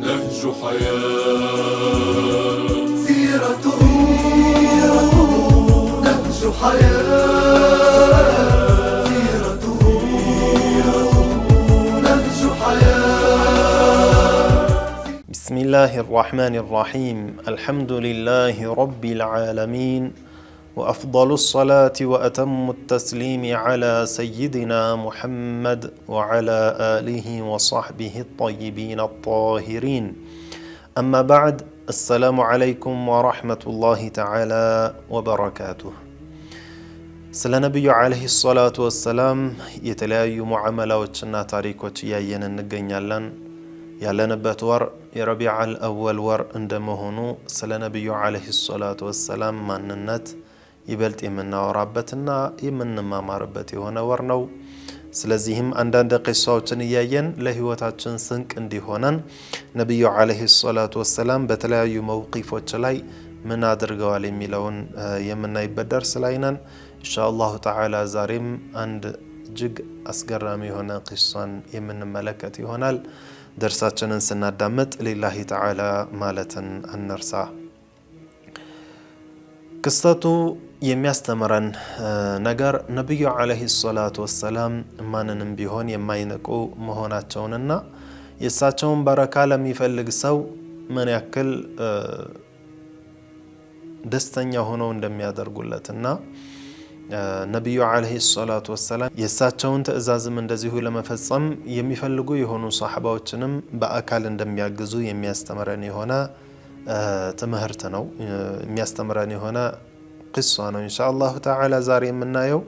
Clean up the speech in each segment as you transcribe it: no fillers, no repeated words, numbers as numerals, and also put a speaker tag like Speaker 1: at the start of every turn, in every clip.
Speaker 1: نهج حياة
Speaker 2: سيرته نهج حياة سيرته نهج حياة.
Speaker 3: بسم الله الرحمن الرحيم. الحمد لله رب العالمين، وأفضل الصلاة وأتم التسليم على سيدنا محمد وعلى آله وصحبه الطيبين الطاهرين. أما بعد، السلام عليكم ورحمة الله تعالى وبركاته. ስለ ነቢዩ ዓለይሂ ሰላቱ ወሰላም የተለያዩ ሙዓመላዎችና ታሪኮች እያየን እንገኛለን። ያለንበት ወር የረቢዑል አወል ወር እንደመሆኑ ስለ ነቢዩ ዓለይሂ ሰላቱ ወሰላም ማንነት ይበልጥ የምናወራበትና የምንማማርበት የሆነ ወር ነው። ስለዚህም አንዳንድ ቂሳዎችን እያየን ለህይወታችን ስንቅ እንዲሆነን ነቢዩ ዓለይሂ ሰላቱ ወሰላም በተለያዩ መውቂፎች ላይ ምን አድርገዋል የሚለውን የምናይበት ደርስ ላይ ነን። ኢንሻአላሁ ተዓላ ዛሬም አንድ እጅግ አስገራሚ የሆነ ቂሳን የምንመለከት ይሆናል። ደርሳችንን ስናዳምጥ ሊላሂ ተዓላ ማለትን አንርሳ። ክስተቱ የሚያስተምረን ነገር ነቢዩ ዓለይሂ ሰላቱ ወሰላም ማንንም ቢሆን የማይንቁ መሆናቸውንና የእሳቸውን በረካ ለሚፈልግ ሰው ምን ያክል ደስተኛ ሆነው እንደሚያደርጉለትና ነቢዩ ዓለይሂ ሰላቱ ወሰላም የእሳቸውን ትእዛዝም እንደዚሁ ለመፈጸም የሚፈልጉ የሆኑ ሰሓባዎችንም በአካል እንደሚያግዙ የሚያስተምረን የሆነ ትምህርት ነው፣ የሚያስተምረን የሆነ ቂሳ ነው። ኢንሻአላሁ ተዓላ ዛሬ የምናየው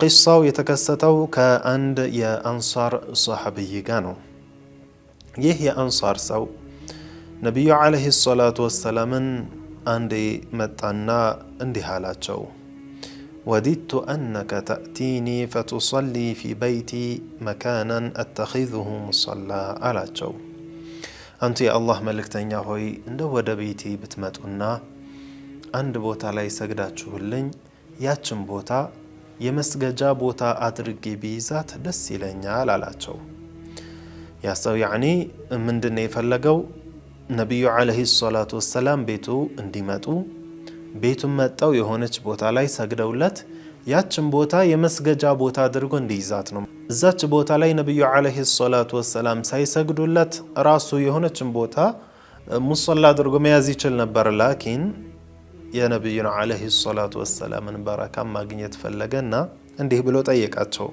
Speaker 3: ቂሳው የተከሰተው ከአንድ የአንሳር ሰሓቢይ ጋር ነው። ይህ የአንሳር ሰው ነቢዩ ዓለይሂ ሰላቱ ወሰላምን አንዴ መጣና እንዲህ አላቸው፣ ወዲድቱ አነከ ተእቲኒ ፈቱሰሊ ፊ በይቲ መካናን አተኺዙሁ ሙሰላ አላቸው። አንቱ የአላህ መልእክተኛ ሆይ እንደ ወደ ቤቴ ብትመጡና አንድ ቦታ ላይ ሰግዳችሁልኝ ያችን ቦታ የመስገጃ ቦታ አድርጌ ቢይዛት ደስ ይለኛል አላቸው። ያ ሰው ያዕኒ ምንድነው የፈለገው? ነቢዩ ዓለይሂ ሰላቱ ወሰላም ቤቱ እንዲመጡ፣ ቤቱን መጠው የሆነች ቦታ ላይ ሰግደውለት ያችን ቦታ የመስገጃ ቦታ አድርጎ እንዲይዛት ነው። እዛች ቦታ ላይ ነቢዩ ዓለይሂ ሰላቱ ወሰላም ሳይሰግዱለት ራሱ የሆነችን ቦታ ሙሰላ አድርጎ መያዝ ይችል ነበር። ላኪን የነቢዩን ዓለይሂ ሰላቱ ወሰላምን በረካ ማግኘት ፈለገና እንዲህ ብሎ ጠየቃቸው።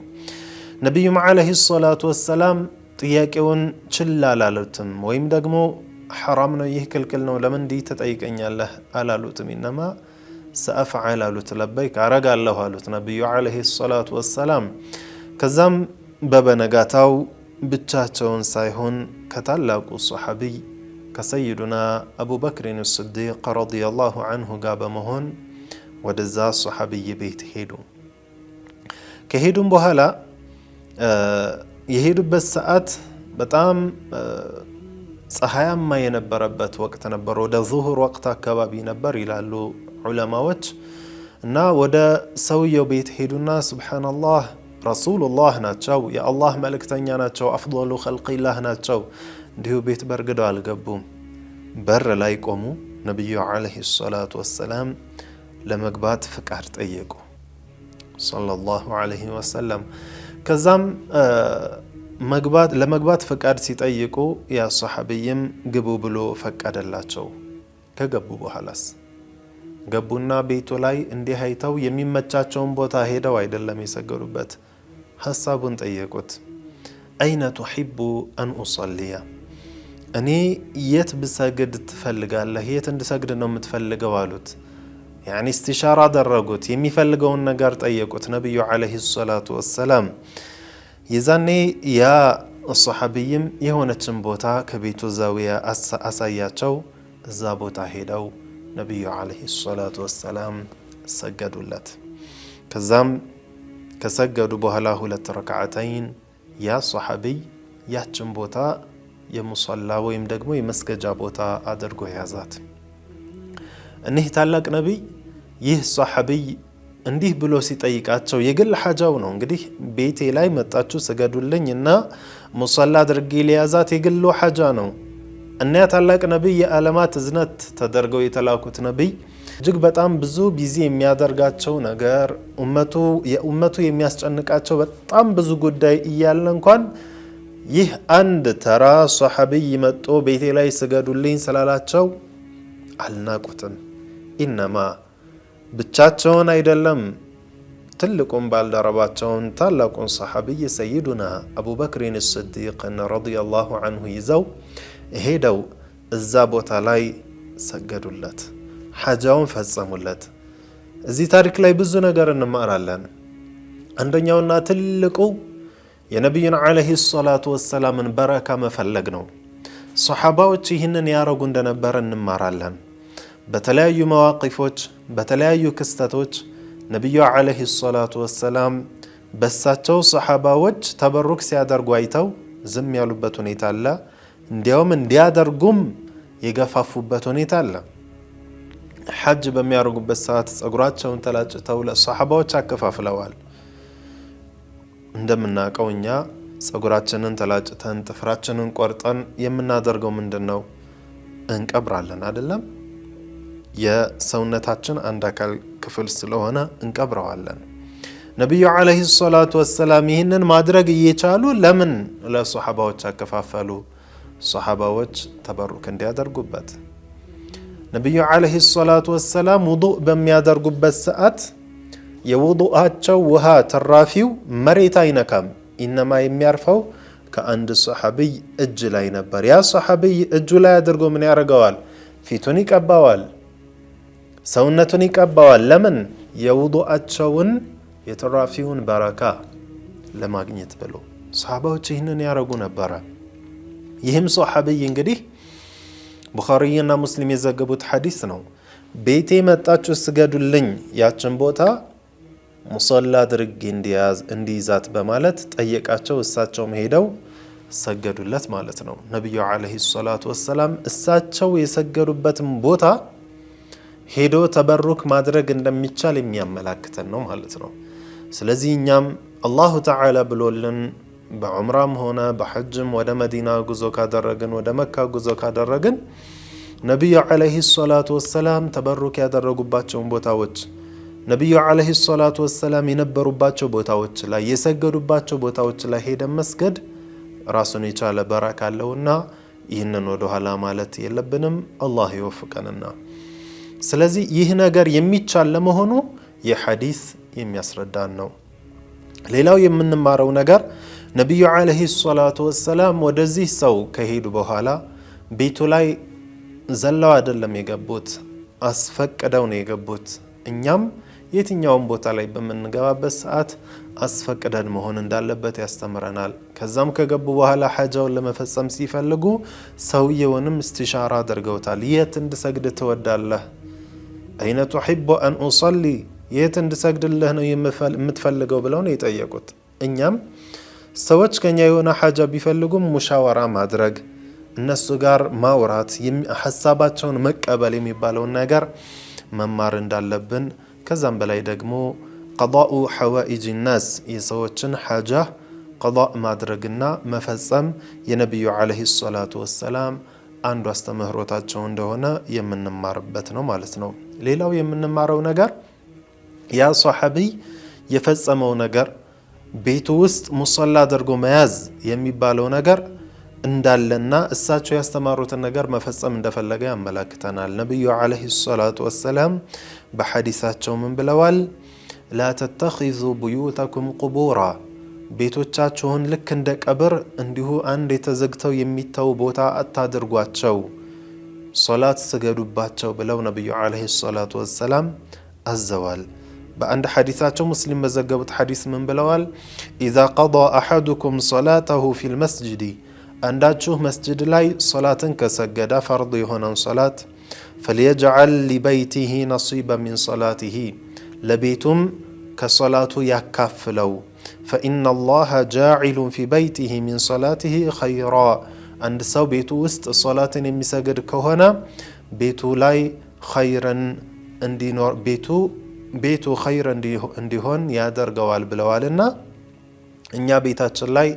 Speaker 3: ነቢዩም ዓለይሂ ሰላቱ ወሰላም ጥያቄውን ችላ አላሉትም፣ ወይም ደግሞ ሐራም ነው ይህ ክልክል ነው ለምን እንዲህ ተጠይቀኛለህ አላሉትም። ኢነማ ሰአፍዐል አሉት። ለበይክ አረጋለሁ አሉት ነቢዩ ዓለይሂ ሰላቱ ወሰላም። ከዛም በበነጋታው ብቻቸውን ሳይሆን ከታላቁ ሰሓቢይ ከሰይዱና አቡበክርን ስዲቅ ረዲየላሁ አንሁ ጋር በመሆን ወደዛ ሰሓቢይ ቤት ሄዱ። ከሄዱም በኋላ የሄዱበት ሰዓት በጣም ፀሐያማ የነበረበት ወቅት ነበር። ወደ ዙሁር ወቅት አካባቢ ነበር ይላሉ ዑለማዎች። እና ወደ ሰውየው ቤት ሄዱና ሱብሓነላህ ረሱሉላህ ናቸው፣ የአላህ መልእክተኛ ናቸው፣ አፍዶሉ ኸልቂላህ ናቸው። እንዲሁ ቤት በርግደው አልገቡም። በር ላይ ቆሙ። ነቢዩ ዓለይሂ ሰላቱ ወሰላም ለመግባት ፍቃድ ጠየቁ ሰለላሁ ዓለይሂ ወሰለም። ከዛም ለመግባት ፍቃድ ሲጠይቁ ያ ሰሓቢይም ግቡ ብሎ ፈቀደላቸው። ከገቡ በኋላስ ገቡና ቤቱ ላይ እንዲህ አይተው የሚመቻቸውን ቦታ ሄደው አይደለም የሰገዱበት፣ ሀሳቡን ጠየቁት። አይነ ቱሒቡ አን ኡሰሊያ፣ እኔ የት ብሰግድ ትፈልጋለህ? የት እንድሰግድ ነው የምትፈልገው አሉት። ያኒ እስቲሻራ አደረጉት፣ የሚፈልገውን ነገር ጠየቁት ነቢዩ ዓለይሂ ሰላቱ ወሰላም። የዛኔ ያ ሰሓቢይም የሆነችን ቦታ ከቤቱ ዛዊያ አሳያቸው። እዛ ቦታ ሄደው ነቢዩ ዓለይሂ ሰላቱ ወሰላም ሰገዱለት። ከዛም ከሰገዱ በኋላ 2 ረክዓተይን ያ ሰሓቢይ ያችን ቦታ የሙሰላ ወይም ደግሞ የመስገጃ ቦታ አድርጎ ያዛት። እኒህ ታላቅ ነቢይ ይህ ሰሓቢይ እንዲህ ብሎ ሲጠይቃቸው የግል ሐጃው ነው። እንግዲህ ቤቴ ላይ መጣችሁ ስገዱልኝ እና ሙሰላ አድርጌ ሊያዛት የግሉ ሐጃ ነው። እና ታላቅ ነብይ የዓለማት እዝነት ተደርገው የተላኩት ነብይ እጅግ በጣም ብዙ ቢዚ የሚያደርጋቸው ነገር የኡመቱ የሚያስጨንቃቸው በጣም ብዙ ጉዳይ እያለ እንኳን ይህ አንድ ተራ ሷሐቢይ መጥቶ ቤቴ ላይ ስገዱልኝ ስላላቸው አልናቁትም። ኢነማ ብቻቸውን አይደለም ትልቁን ባልደረባቸውን ታላቁን ሷሐቢይ ሰይዱና አቡበክርን ስዲቅን ረዲየላሁ ዐንሁ ይዘው ሄደው እዛ ቦታ ላይ ሰገዱለት፣ ሐጃውን ፈጸሙለት። እዚህ ታሪክ ላይ ብዙ ነገር እንማራለን። አንደኛውና ትልቁ የነቢዩን ዓለይሂ ሰላቱ ወሰላምን በረካ መፈለግ ነው። ሶሐባዎች ይህንን ያረጉ እንደነበረ እንማራለን። በተለያዩ መዋቂፎች በተለያዩ ክስተቶች ነቢዩ ዓለይሂ ሰላቱ ወሰላም በሳቸው ሶሐባዎች ተበሩክ ሲያደርጉ አይተው ዝም ያሉበት ሁኔታ አለ። እንዲያውም እንዲያደርጉም የገፋፉበት ሁኔታ አለ። ሐጅ በሚያደርጉበት ሰዓት ጸጉራቸውን ተላጭተው ለሶሐባዎች አከፋፍለዋል። እንደምናውቀው እኛ ጸጉራችንን ተላጭተን ጥፍራችንን ቆርጠን የምናደርገው ምንድነው? እንቀብራለን አይደለም? የሰውነታችን አንድ አካል ክፍል ስለሆነ እንቀብረዋለን። ነቢዩ ዓለይሂ ሰላቱ ወሰላም ይህንን ማድረግ እየቻሉ ለምን ለሶሐባዎች አከፋፈሉ? ሶሐባዎች ተበሩክ እንዲያደርጉበት። ነቢዩ ዓለይሂ ሰላቱ ወሰላም ውዱእ በሚያደርጉበት ሰዓት የውዱአቸው ውሃ ተራፊው መሬት አይነካም። ኢነማ የሚያርፈው ከአንድ ሶሐቢይ እጅ ላይ ነበር። ያ ሶሐቢይ እጁ ላይ አድርጎ ምን ያደርገዋል? ፊቱን ይቀባዋል፣ ሰውነቱን ይቀባዋል። ለምን? የውዱአቸውን የተራፊውን በረካ ለማግኘት ብሎ ሶሐባዎች ይህንን ያደርጉ ነበረ። ይህም ሶሐቢይ እንግዲህ ቡኻሪና ሙስሊም የዘገቡት ሐዲስ ነው። ቤቴ መጣችሁ ስገዱልኝ፣ ያችን ቦታ ሙሰላ አድርጌ እንዲይዛት በማለት ጠየቃቸው። እሳቸውም ሄደው ሰገዱለት ማለት ነው። ነቢዩ ዓለይሂ ሰላቱ ወሰላም እሳቸው የሰገዱበትን ቦታ ሄዶ ተበሩክ ማድረግ እንደሚቻል የሚያመላክተን ነው ማለት ነው። ስለዚህ እኛም አላሁ ተዓላ ብሎልን በዑምራም ሆነ በሐጅም ወደ መዲና ጉዞ ካደረግን ወደ መካ ጉዞ ካደረግን ነቢዩ ዓለይሂ ሰላቱ ወሰላም ተበሩክ ያደረጉባቸውን ቦታዎች ነቢዩ ዓለይሂ ሰላቱ ወሰላም የነበሩባቸው ቦታዎች ላይ የሰገዱባቸው ቦታዎች ላይ ሄደን መስገድ ራሱን የቻለ በረካ አለውና ይህንን ወደ ኋላ ማለት የለብንም። አላህ ይወፍቀንና ስለዚህ ይህ ነገር የሚቻል ለመሆኑ የሐዲስ የሚያስረዳን ነው። ሌላው የምንማረው ነገር ነቢዩ ዓለይሂ ሰላቱ ወሰላም ወደዚህ ሰው ከሄዱ በኋላ ቤቱ ላይ ዘለው አይደለም የገቡት፣ አስፈቅደው ነው የገቡት። እኛም የትኛውም ቦታ ላይ በምንገባበት ሰዓት አስፈቅደን መሆን እንዳለበት ያስተምረናል። ከዛም ከገቡ በኋላ ሐጃውን ለመፈጸም ሲፈልጉ ሰውየውንም እስቲሻራ አድርገውታል። የት እንድሰግድ ትወዳለህ? አይነ ቱሒቡ አን ኡሰሊ፣ የት እንድሰግድልህ ነው የምትፈልገው ብለው ነው የጠየቁት። እኛም ሰዎች ከኛ የሆነ ሐጃ ቢፈልጉም ሙሻወራ ማድረግ፣ እነሱ ጋር ማውራት፣ ሐሳባቸውን መቀበል የሚባለውን ነገር መማር እንዳለብን፣ ከዛም በላይ ደግሞ ቀዳኡ ሐዋኢጅ ናስ የሰዎችን ሐጃ ቀዳእ ማድረግና መፈጸም የነቢዩ ዓለይሂ ሰላቱ ወሰላም አንዱ አስተምህሮታቸው እንደሆነ የምንማርበት ነው ማለት ነው። ሌላው የምንማረው ነገር ያ ሶሐቢይ የፈጸመው ነገር ቤቱ ውስጥ ሙሰላ አድርጎ መያዝ የሚባለው ነገር እንዳለና እሳቸው ያስተማሩትን ነገር መፈጸም እንደፈለገ ያመላክተናል። ነቢዩ ዓለይሂ ሰላቱ ወሰላም በሐዲሳቸው ምን ብለዋል? ላ ተተኺዙ ቡዩተኩም ቁቡራ፣ ቤቶቻችሁን ልክ እንደ ቀብር እንዲሁ አንድ የተዘግተው የሚተው ቦታ አታድርጓቸው፣ ሶላት ስገዱባቸው ብለው ነቢዩ ዓለይሂ ሰላቱ ወሰላም አዘዋል። በአንድ ሐዲሳቸው ሙስሊም በዘገቡት ሐዲስ ምን ብለዋል? ኢዛ ቀዳ አሐዱኩም ሶላተሁ ፊል መስጅዲ፣ አንዳችሁ መስጅድ ላይ ሶላትን ከሰገደ ፈርድ የሆነን ሶላት ፈልየጅዐል ሊበይቲሂ ነሲበ ሚን ሶላቲሂ፣ ለቤቱም ከሶላቱ ያካፍለው። ፈኢነ አላህ ጃዒሉን ፊ በይቲሂ ሚን ሶላቲሂ ኸይራ፣ አንድ ሰው ቤቱ ውስጥ ሶላትን የሚሰግድ ከሆነ ቤቱ ላይ ኸይርን እንዲኖር ቤቱ ኸይር እንዲሆን ያደርገዋል ብለዋልና እኛ ቤታችን ላይ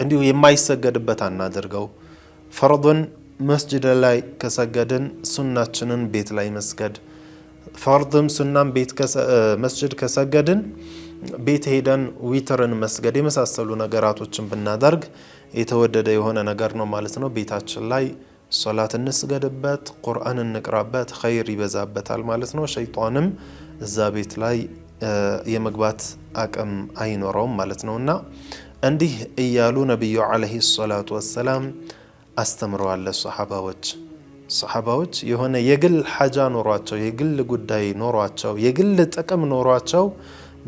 Speaker 3: እንዲሁ የማይሰገድበት አናደርገው። ፈርዱን መስጂድ ላይ ከሰገድን ሱናችንን ቤት ላይ መስገድ፣ ፈርድም ሱናም መስጂድ ከሰገድን ቤት ሄደን ዊትርን መስገድ የመሳሰሉ ነገራቶችን ብናደርግ የተወደደ የሆነ ነገር ነው ማለት ነው። ቤታችን ላይ ሶላት እንስገድበት፣ ቁርአን እንቅራበት፣ ኸይር ይበዛበታል ማለት ነው። ሸይጣንም እዛ ቤት ላይ የመግባት አቅም አይኖረውም ማለት ነው። እና እንዲህ እያሉ ነቢዩ ዓለይሂ ሰላቱ ወሰላም አስተምረዋል። ሰሓባዎች የሆነ የግል ሐጃ ኖሯቸው፣ የግል ጉዳይ ኖሯቸው፣ የግል ጥቅም ኖሯቸው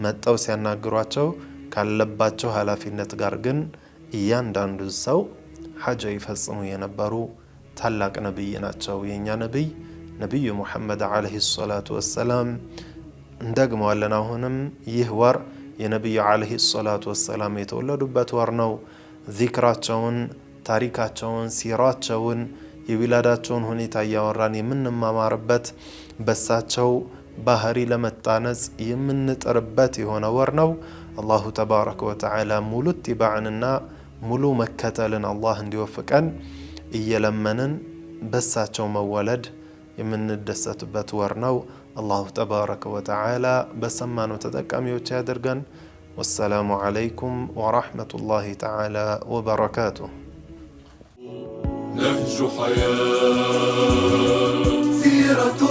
Speaker 3: መጠው ሲያናግሯቸው ካለባቸው ኃላፊነት ጋር ግን እያንዳንዱ ሰው ሐጃ ይፈጽሙ የነበሩ ታላቅ ነብይ ናቸው። የኛ ነብዩ ሙሐመድ ዓለይሂ ሰላቱ ወሰላም እንደግመዋለን። አሁንም ይህ ወር የነብዩ ዓለይሂ ሰላቱ ወሰላም የተወለዱበት ወር ነው። ዚክራቸውን፣ ታሪካቸውን፣ ሲራቸውን፣ የዊላዳቸውን ሁኔታ እያወራን የምንማማርበት በሳቸው ባህሪ ለመጣነጽ የምንጥርበት የሆነ ወር ነው። አላሁ ተባረከ ወተዓላ ሙሉ ኢትባዕንና ሙሉ መከተልን አላህ እንዲወፍቀን እየለመንን በሳቸው መወለድ የምንደሰትበት ወር ነው። አላሁ ተባረከ ወተዓላ በሰማነው ተጠቃሚዎች ያድርገን። ወሰላሙ ዓለይኩም ወረሕመቱላሂ ተዓላ ወበረካቱሁ።
Speaker 1: نهج حياة
Speaker 2: سيرة